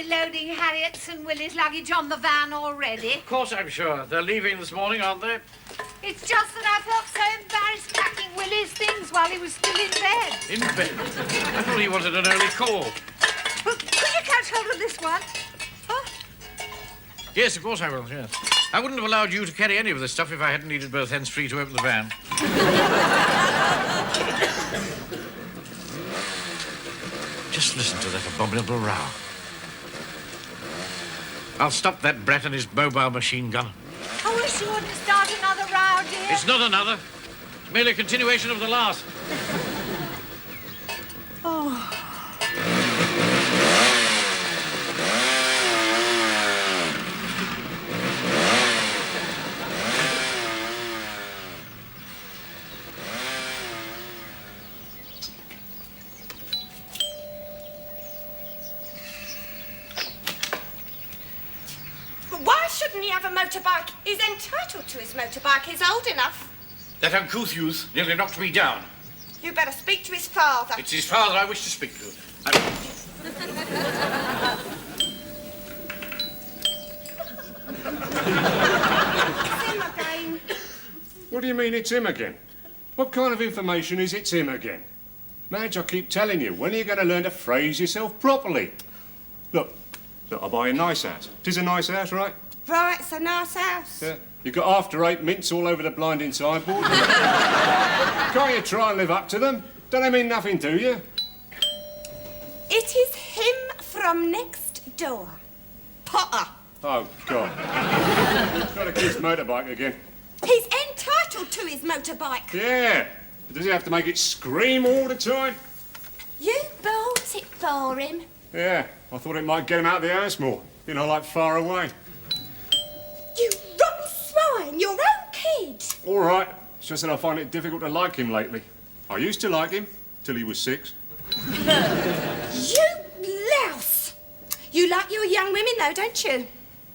Loading Harriet's and Willie's luggage on the van already? Of course I'm sure. They're leaving this morning, aren't they? It's just that I felt so embarrassed packing Willie's things while he was still in bed. In bed? I thought he wanted an early call. Well, could you catch hold of this one? Huh? Yes, of course I will, yes. I wouldn't have allowed you to carry any of this stuff if I hadn't needed both ends free to open the van. Just listen to that abominable row. I'll stop that brat and his mobile machine gun. I wish you wouldn't start another row, dear. It's not another. It's merely a continuation of the last. Oh. Shouldn't he have a motorbike? He's entitled to his motorbike. He's old enough. That uncouth youth nearly knocked me down. You better speak to his father. It's his father I wish to speak to. It's him again. What do you mean it's him again? What kind of information is it's him again? Madge, I keep telling you, when are you going to learn to phrase yourself properly? Look, I buy a nice house. 'Tis a nice house, right? Right, it's a nice house. Yeah. You've got after-eight mints all over the blinding sideboard. Can't you try and live up to them? Don't they mean nothing to you? It is him from next door. Potter. Oh, God. Got a kid's motorbike again. He's entitled to his motorbike. Yeah. Does he have to make it scream all the time? You bought it for him. Yeah. I thought it might get him out of the house more. You know, like far away. You rotten swine! Your own kid! All right. It's just that I find it difficult to like him lately. I used to like him till he was 6. You louse! You like your young women, though, don't you?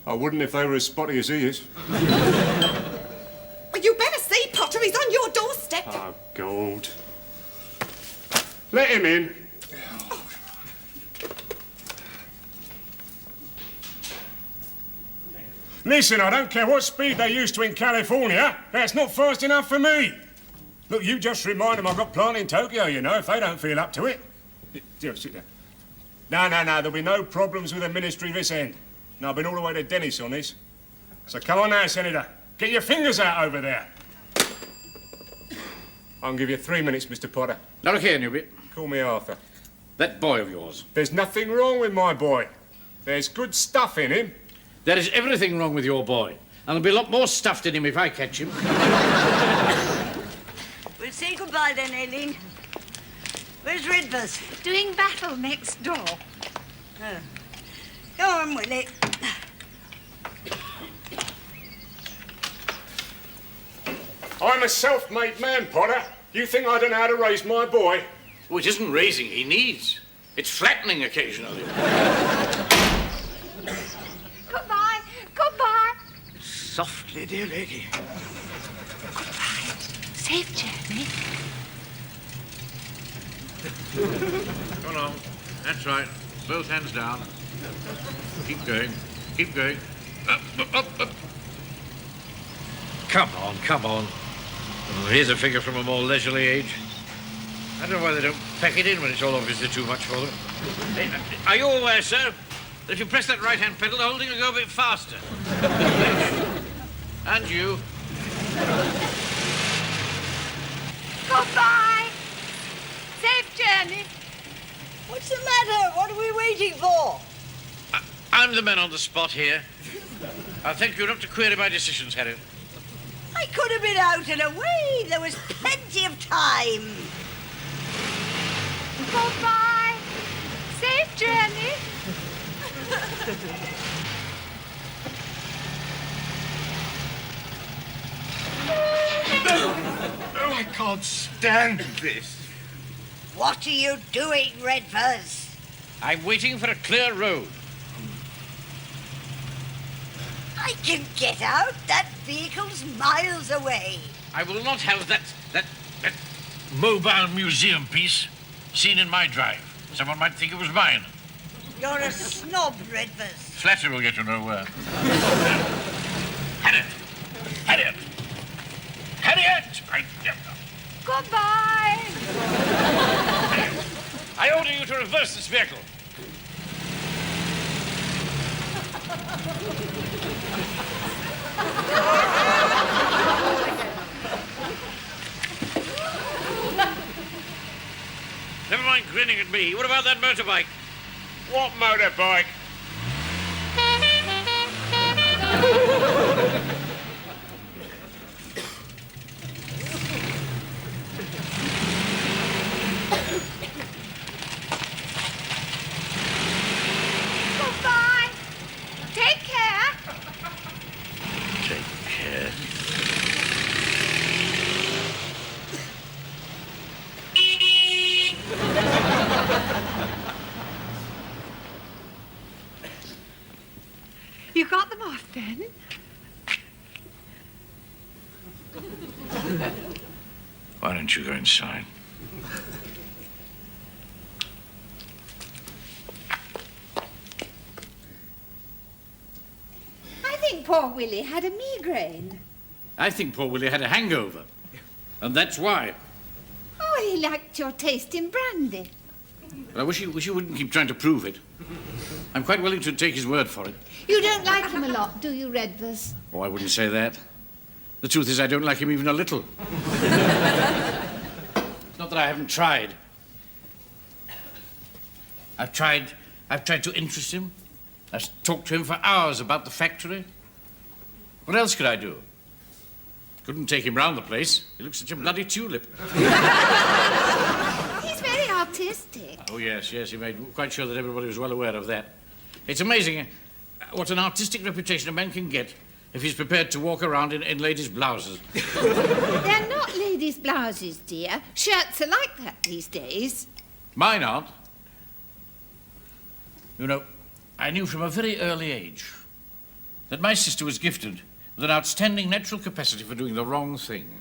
I wouldn't if they were as spotty as he is. Well, you better see, Potter. He's on your doorstep. Oh, God. Let him in. Listen, I don't care what speed they used to in California. That's not fast enough for me. Look, you just remind them I've got plant in Tokyo, you know, if they don't feel up to it. Here, sit down. No, there'll be no problems with the ministry this end. No, I've been all the way to Dennis on this. So come on now, Senator. Get your fingers out over there. I'll give you 3 minutes, Mr. Potter. Now look here, Newby. Call me Arthur. That boy of yours. There's nothing wrong with my boy. There's good stuff in him. There is everything wrong with your boy. And there'll be a lot more stuffed in him if I catch him. We'll say goodbye then, Aileen. Where's Redvers? Doing battle next door. Oh. Go on, Willie. I'm a self-made man, Potter. You think I don't know how to raise my boy? Oh, it isn't raising he needs. It's flattening occasionally. Goodbye. Goodbye. Softly, dear lady. Goodbye. Safe journey. Go along. That's right. Both hands down. Keep going. Keep going. Up. Come on. Oh, here's a figure from a more leisurely age. I don't know why they don't pack it in when it's all obviously too much for them. Hey, are you aware, sir, that if you press that right-hand pedal, the whole thing will go a bit faster? And you. Goodbye. Safe journey. What's the matter? What are we waiting waiting for? I'm the man on the spot here. I think you're not to query my decisions, Harriet. I could have been out and away. There was plenty of time. Goodbye. Safe journey. Oh, I can't stand this. What are you doing, Redvers? I'm waiting for a clear road. I can get out. That vehicle's miles away. I will not have that mobile museum piece seen in my drive. Someone might think it was mine. You're a snob, Redvers. Flattery will get you nowhere. Harriet! Harriet! Harriet! Goodbye. I order you to reverse this vehicle. Never mind grinning at me. What about that motorbike? What motorbike? Goodbye. Take care. Take care. You got them off then? Why don't you go inside? I think poor Willie had a migraine. I think poor Willie had a hangover. And that's why. Oh, he liked your taste in brandy. I wish you wouldn't keep trying to prove it. I'm quite willing to take his word for it. You don't like him a lot, do you, Redvers? Oh, I wouldn't say that. The truth is I don't like him even a little. Not that I haven't tried. I've tried to interest him. I've talked to him for hours about the factory. What else could I do? Couldn't take him round the place. He looks such a bloody tulip. He's very artistic. Oh, yes, he made quite sure that everybody was well aware of that. It's amazing what an artistic reputation a man can get if he's prepared to walk around in ladies' blouses. They're not ladies' blouses, dear. Shirts are like that these days. Mine aren't. You know, I knew from a very early age that my sister was gifted with an outstanding natural capacity for doing the wrong thing.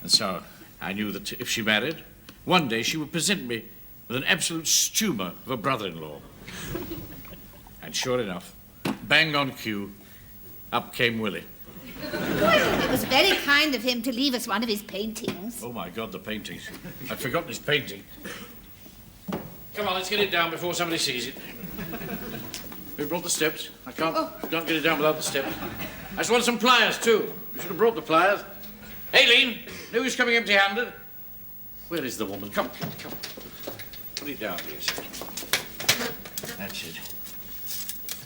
And so I knew that if she married, one day she would present me with an absolute stumer of a brother-in-law. And sure enough, bang on cue, up came Willie. Well, it was very kind of him to leave us one of his paintings. Oh, my God, the paintings. I'd forgotten his painting. Come on, let's get it down before somebody sees it. We brought the steps. I can't get it down without the steps. I just want some pliers, too. We should have brought the pliers. Aileen, no use coming empty-handed. Where is the woman? Come. Put it down, please. That's it.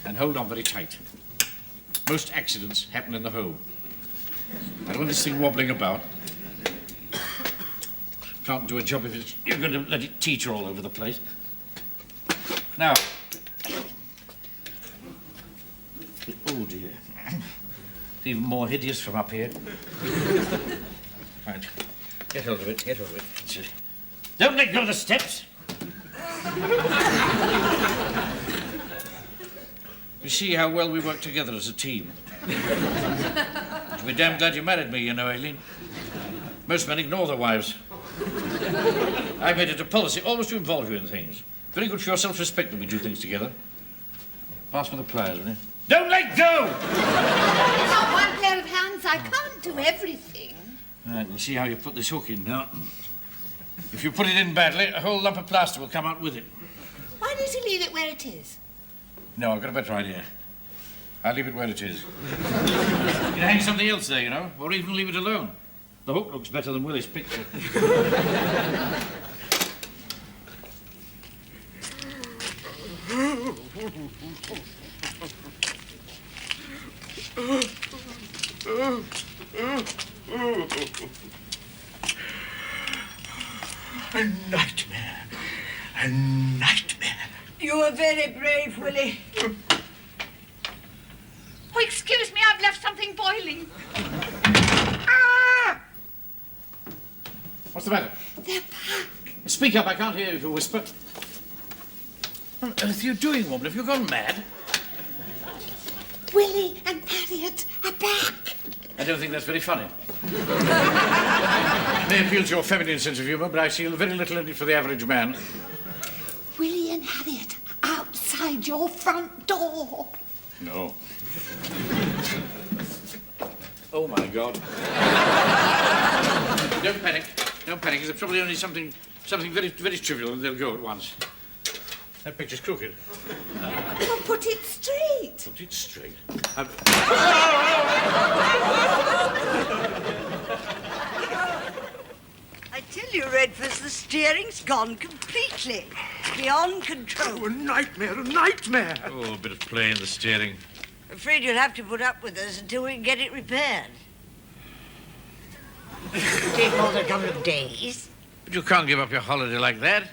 And hold on very tight. Most accidents happen in the home. I don't want this thing wobbling about. Can't do a job if you're going to let it teeter all over the place. Now. Oh, dear. It's even more hideous from up here. Right. Get hold of it. That's it. Don't let go of the steps. You see how well we work together as a team. You'll be damn glad you married me, you know, Aileen. Most men ignore their wives. I made it a policy always to involve you in things. Very good for your self-respect when we do things together. Pass me the pliers, will you? Don't let go! Not one pair of hands. I can't do everything. Right, we'll see how you put this hook in now. If you put it in badly, a whole lump of plaster will come out with it. Why don't you leave it where it is? No, I've got a better idea. I'll leave it where it is. You can hang something else there, you know, or even leave it alone. The hook looks better than Willie's picture. A nightmare. A nightmare. You were very brave, Willie. Oh, excuse me, I've left something boiling. Ah! What's the matter? They're back. Speak up, I can't hear you if you whisper. What on earth are you doing, woman? Have you gone mad? Willie and Harriet are back. I don't think that's very funny. May appeal to your feminine sense of humour, but I see very little in it for the average man. Willie and Harriet are outside your front door. No. Oh, my God. Don't panic. Don't panic. It's probably only something very, very trivial, and they'll go at once. That picture's crooked. Well, put it straight. Put it straight. I tell you, Redvers, the steering's gone completely. Beyond control. Oh, a nightmare, a nightmare! Oh, a bit of play in the steering. Afraid you'll have to put up with us until we can get it repaired. Take more than a couple of days. But you can't give up your holiday like that.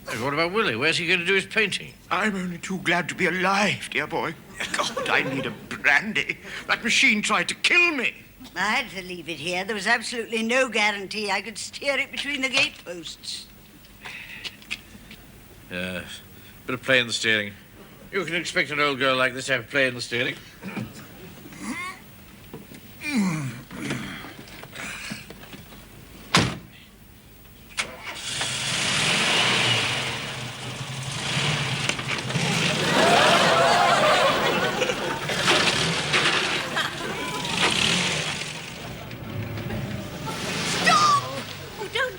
Hey, what about Willie? Where's he going to do his painting? I'm only too glad to be alive, dear boy. God, I need a brandy. That machine tried to kill me. I had to leave it here. There was absolutely no guarantee I could steer it between the gateposts. Yes, bit of play in the steering. You can expect an old girl like this to have play in the steering.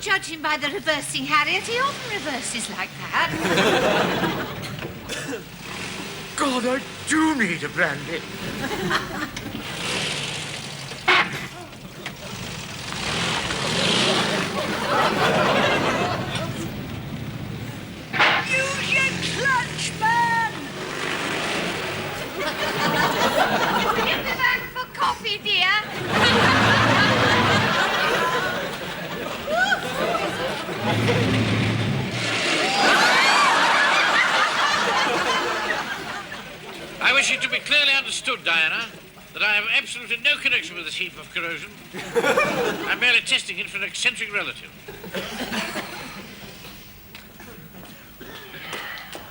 Judge him by the reversing, Harriet. He often reverses like that. God, I do need a brandy. Use your clutch, man! Give me back for coffee, dear. I wish it to be clearly understood, Diana, that I have absolutely no connection with this heap of corrosion. I'm merely testing it for an eccentric relative.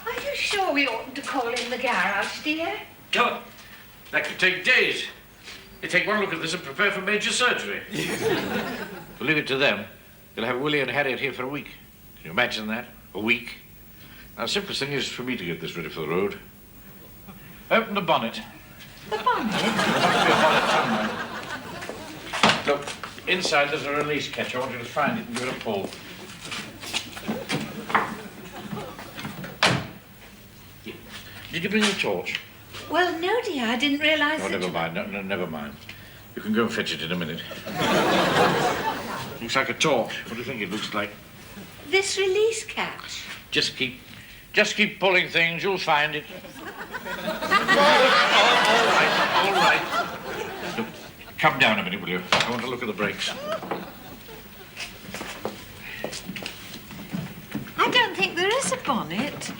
Are you sure we oughtn't to call in the garage, dear? God, that could take days. They take one look at this and prepare for major surgery. We'll leave it to them. They'll have Willie and Harriet here for a week. Can you imagine that? A week? Now, the simplest thing is for me to get this ready for the road. Open the bonnet. The bonnet? There must be a bonnet somewhere. Look, inside there's a release catch. I want you to find it and give it a pull. Did you bring your torch? Well, no, dear, I didn't realise Oh, that... never mind. No, never mind. You can go and fetch it in a minute. Looks like a torch. What do you think it looks like? This release catch. Just keep pulling things. You'll find it. All right. Look, come down a minute, will you? I want to look at the brakes. I don't think there is a bonnet.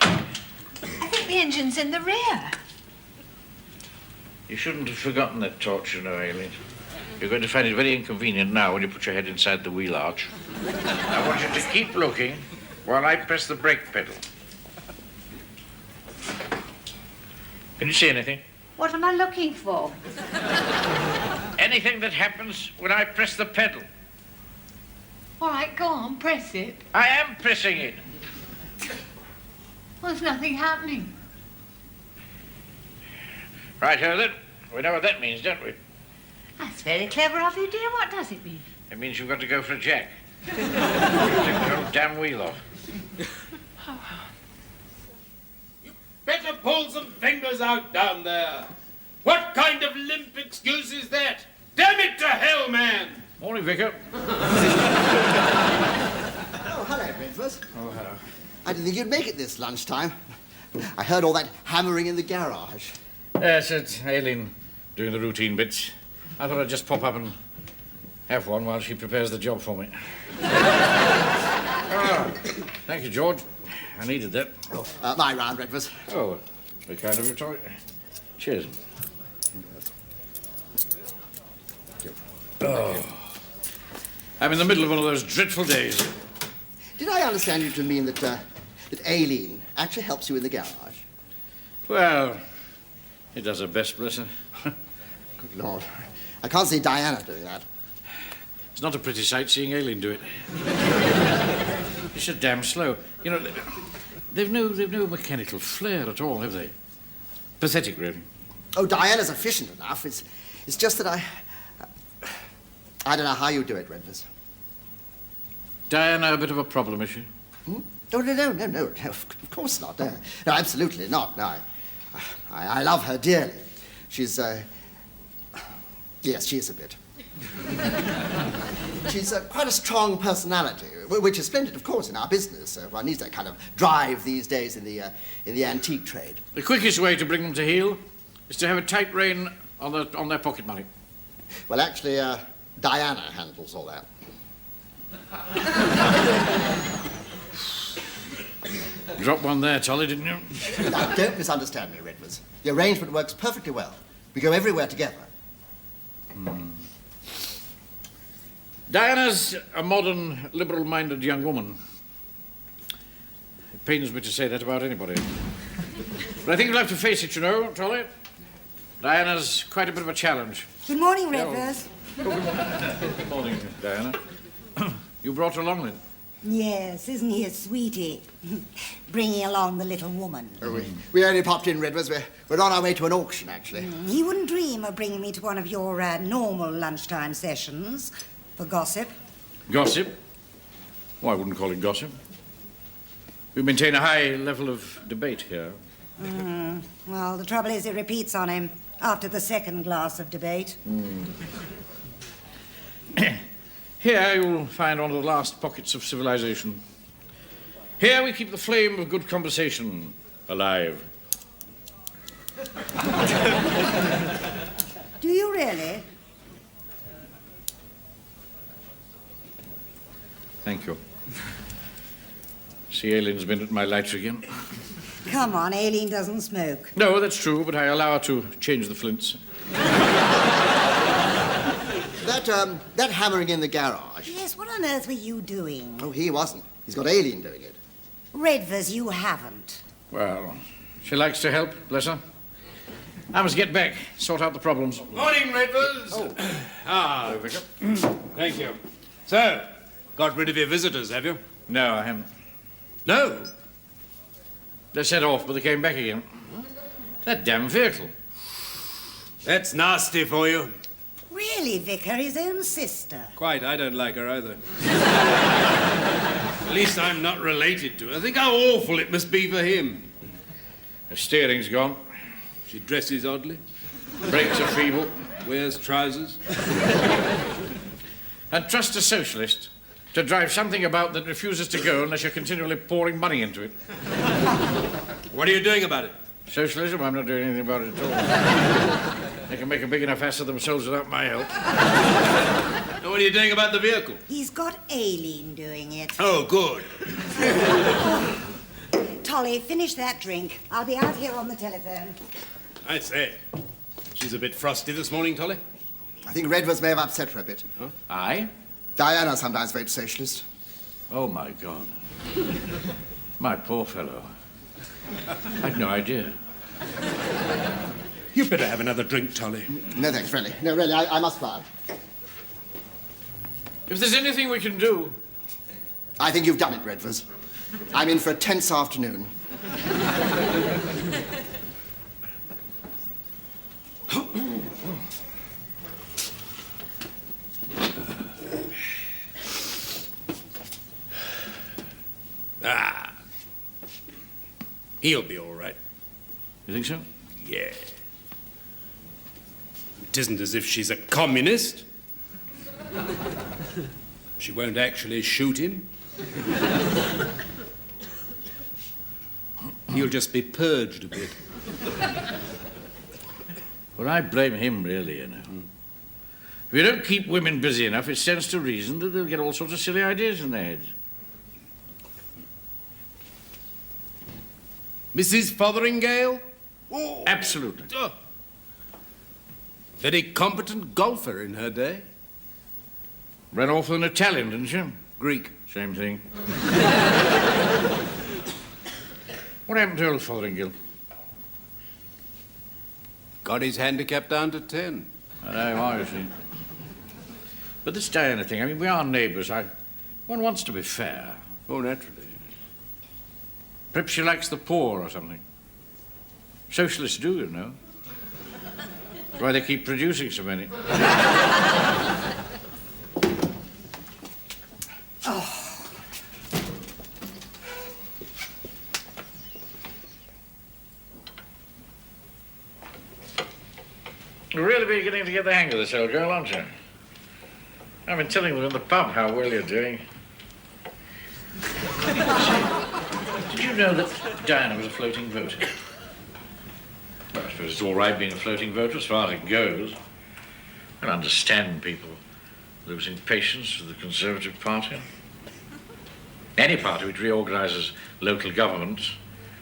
I think the engine's in the rear. You shouldn't have forgotten that torch, you know, Aileen. You're going to find it very inconvenient now when you put your head inside the wheel arch. I want you to keep looking while I press the brake pedal. Can you see anything? What am I looking for? Anything that happens when I press the pedal. All right, go on, press it. I am pressing it. Well, there's nothing happening. Right, then. We know what that means, don't we? That's very clever of you, dear. What does it mean? It means you've got to go for a jack. Take the whole damn wheel off. Better pull some fingers out down there. What kind of limp excuse is that? Damn it to hell, man! Morning, Vicar. Oh, hello, Redvers. Oh, hello. I didn't think you'd make it this lunchtime. I heard all that hammering in the garage. Yes, it's Aileen doing the routine bits. I thought I'd just pop up and have one while she prepares the job for me. Thank you, George. I needed that. My round, Redvers. Oh, very kind of you, Tommy. Cheers. Oh. I'm in the middle of one of those dreadful days. Did I understand you to mean that Aileen actually helps you in the garage? Well, it does her best, bless her. Good Lord. I can't see Diana doing that. It's not a pretty sight seeing Aileen do it. It's so damn slow. You know, they've no mechanical flair at all, have they? Pathetic, really. Oh, Diana's efficient enough. It's just that I don't know how you do it, Redvers. Diana, a bit of a problem, is she? Hmm? Oh, no, of course not. No, absolutely not. No, I love her dearly. She's, yes, she is a bit. She's quite a strong personality, which is splendid, of course, in our business. One needs that kind of drive these days in the antique trade. The quickest way to bring them to heel is to have a tight rein on their pocket money. Well, actually, Diana handles all that. Drop one there, Tolly, didn't you? Now, don't misunderstand me, Redvers. The arrangement works perfectly well. We go everywhere together. Diana's a modern, liberal-minded young woman. It pains me to say that about anybody. But I think you'll have to face it, you know, Tolly. Diana's quite a bit of a challenge. Good morning, Redvers. Good morning, Diana. You brought her along, then? Yes, isn't he a sweetie? Bringing along the little woman. Oh, we only popped in, Redvers. We're on our way to an auction, actually. He wouldn't dream of bringing me to one of your normal lunchtime sessions for gossip. Gossip? Well, I wouldn't call it gossip. We maintain a high level of debate here. Well, the trouble is it repeats on him after the second glass of debate. Here you'll find one of the last pockets of civilization. Here we keep the flame of good conversation alive. Do you really? Thank you. See, Aileen's been at my lights again. Come on, Aileen doesn't smoke. No, that's true, but I allow her to change the flints. That hammering in the garage. Yes, what on earth were you doing? Oh, he wasn't. He's got Aileen doing it. Redvers, you haven't. Well, she likes to help, bless her. I must get back, sort out the problems. Morning, Redvers. Oh. Ah, Vicar. thank you. So, got rid of your visitors, have you? No, I haven't. No. They set off, but they came back again. That damn vehicle. That's nasty for you. Really, Vicar, his own sister. Quite, I don't like her either. At least I'm not related to her. Think how awful it must be for him. The steering's gone. She dresses oddly, Brakes are feeble. wears trousers. And trust a socialist to drive something about that refuses to go unless you're continually pouring money into it. What are you doing about it? Socialism? I'm not doing anything about it at all. They can make a big enough ass of themselves without my help. And what are you doing about the vehicle? He's got Aileen doing it. Oh, good. Tolly, finish that drink. I'll be out here on the telephone. I say, she's a bit frosty this morning, Tolly. I think Redvers may have upset her a bit. Huh? I? Diana sometimes votes socialist. Oh, my God. My poor fellow. I'd no idea. You better have another drink, Tolly. No, thanks, really. No, really, I must fly. If there's anything we can do... I think you've done it, Redvers. I'm in for a tense afternoon. Ah. He'll be all right. You think so? Yeah. It isn't as if she's a communist. She won't actually shoot him. He'll just be purged a bit. Well, I blame him, really, you know. If you don't keep women busy enough, it stands to reason that they'll get all sorts of silly ideas in their heads. Mrs. Fotheringale? Oh, absolutely. Oh. Very competent golfer in her day. Ran off with an Italian, didn't she? Greek. Same thing. What happened to old Fotheringale? Got his handicap down to 10. I know, you see. But this Diana thing, I mean, we are neighbours. One wants to be fair. Oh, naturally. Perhaps she likes the poor or something. Socialists do, you know. That's why they keep producing so many. You're really beginning to get the hang of this old girl, aren't you? I've been telling them in the pub how well you're doing. Did you know that Diana was a floating voter? Well, I suppose it's all right being a floating voter as far as it goes. I can understand people losing patience with the Conservative Party. Any party which reorganises local government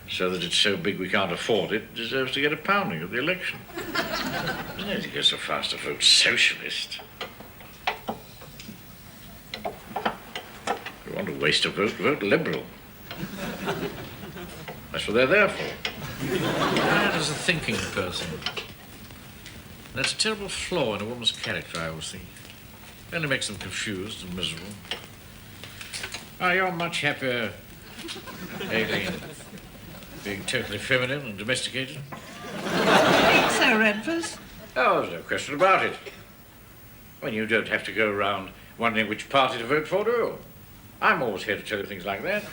so that it's so big we can't afford it deserves to get a pounding at the election. Doesn't it? You go so fast to vote socialist. If you want to waste a vote, vote Liberal. That's what they're there for. That is a thinking person. That's a terrible flaw in a woman's character, I always think. It only makes them confused and miserable. Oh, you're much happier, Aileen, being totally feminine and domesticated. Think so, Redvers? Oh, there's no question about it. When you don't have to go around wondering which party to vote for, do you? I'm always here to tell you things like that.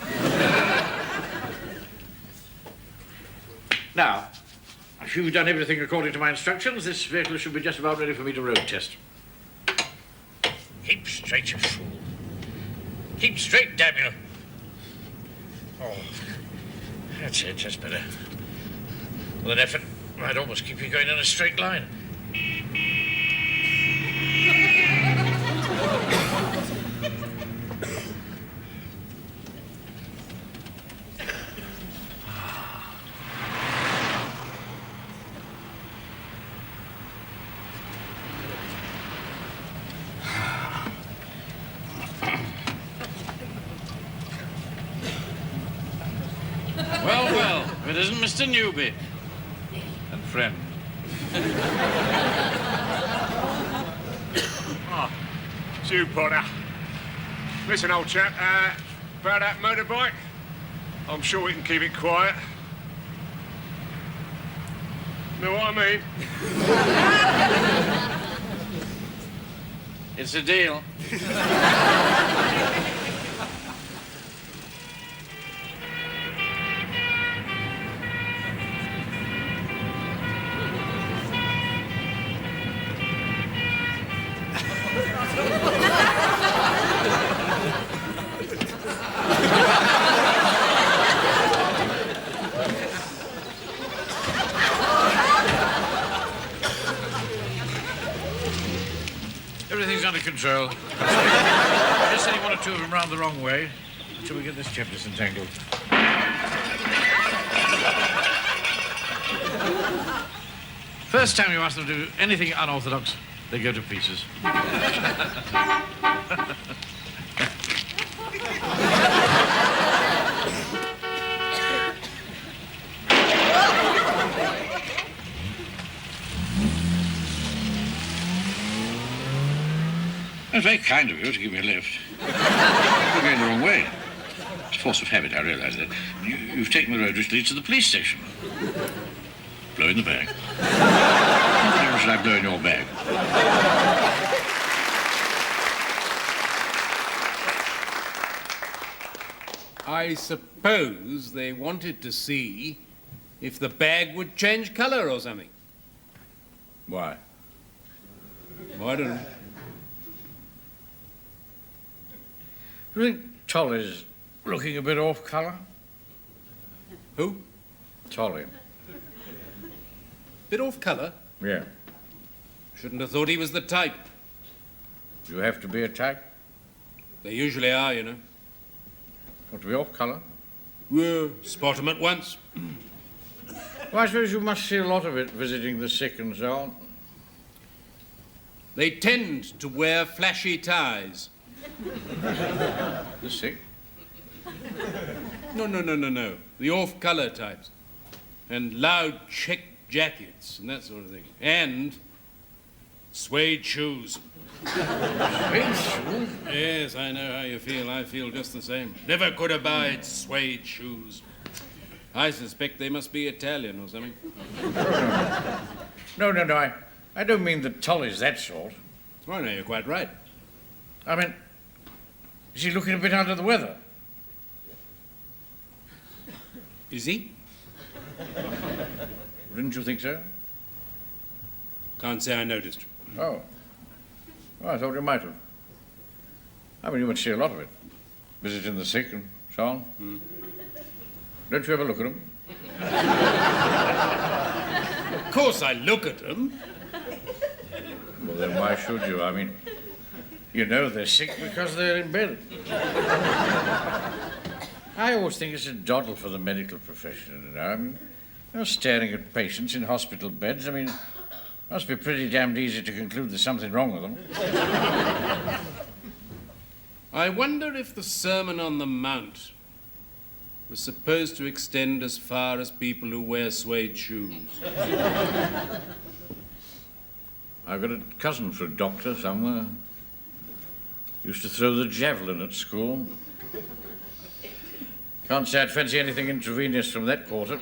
Now, if you've done everything according to my instructions, this vehicle should be just about ready for me to road test. Keep straight, you fool. Keep straight, damn you. Oh, that's it, that's better. With an effort, I'd almost keep you going in a straight line. Well, if it isn't Mr. Newby and friend. Oh, it's you, Potter. Listen, old chap, about that motorbike, I'm sure we can keep it quiet. Know what I mean? It's a deal. Everything's under control. Just sending one or two of them round the wrong way until we get this chap disentangled. First time you ask them to do anything unorthodox, they go to pieces. It's very kind of you to give me a lift. You're going the wrong way. It's force of habit, I realise that. You've taken the road which leads to the police station. Blow in the bag. Why should I blow in your bag? I suppose they wanted to see if the bag would change colour or something. Why? I don't know. Do you think Toll is looking a bit off colour? Who? Tolly. Bit off colour. Yeah. Shouldn't have thought he was the type. You have to be a type? They usually are, you know. Or to be off colour? Well, spot 'em at once. Well, I suppose you must see a lot of it visiting the sick and so on. They tend to wear flashy ties. The sick? No. The off-colour types. And loud check jackets and that sort of thing. And suede shoes. Suede shoes? Yes, I know how you feel. I feel just the same. Never could abide suede shoes. I suspect they must be Italian or something. No. I don't mean that Tolly's that sort. Oh, no, you're quite right. I mean, is he looking a bit under the weather? Is he? Didn't you think so? Can't say I noticed. Oh. Well, I thought you might have. I mean, you would see a lot of it. Visiting the sick and so on. Don't you ever look at them? Of course I look at them. Well, then why should you? I mean, you know they're sick because they're in bed. I always think it's a doddle for the medical profession, you know. I mean, you know, staring at patients in hospital beds, I mean, must be pretty damned easy to conclude there's something wrong with them. I wonder if the Sermon on the Mount was supposed to extend as far as people who wear suede shoes. I've got a cousin for a doctor somewhere. Used to throw the javelin at school. Can't say I'd fancy anything intravenous from that quarter.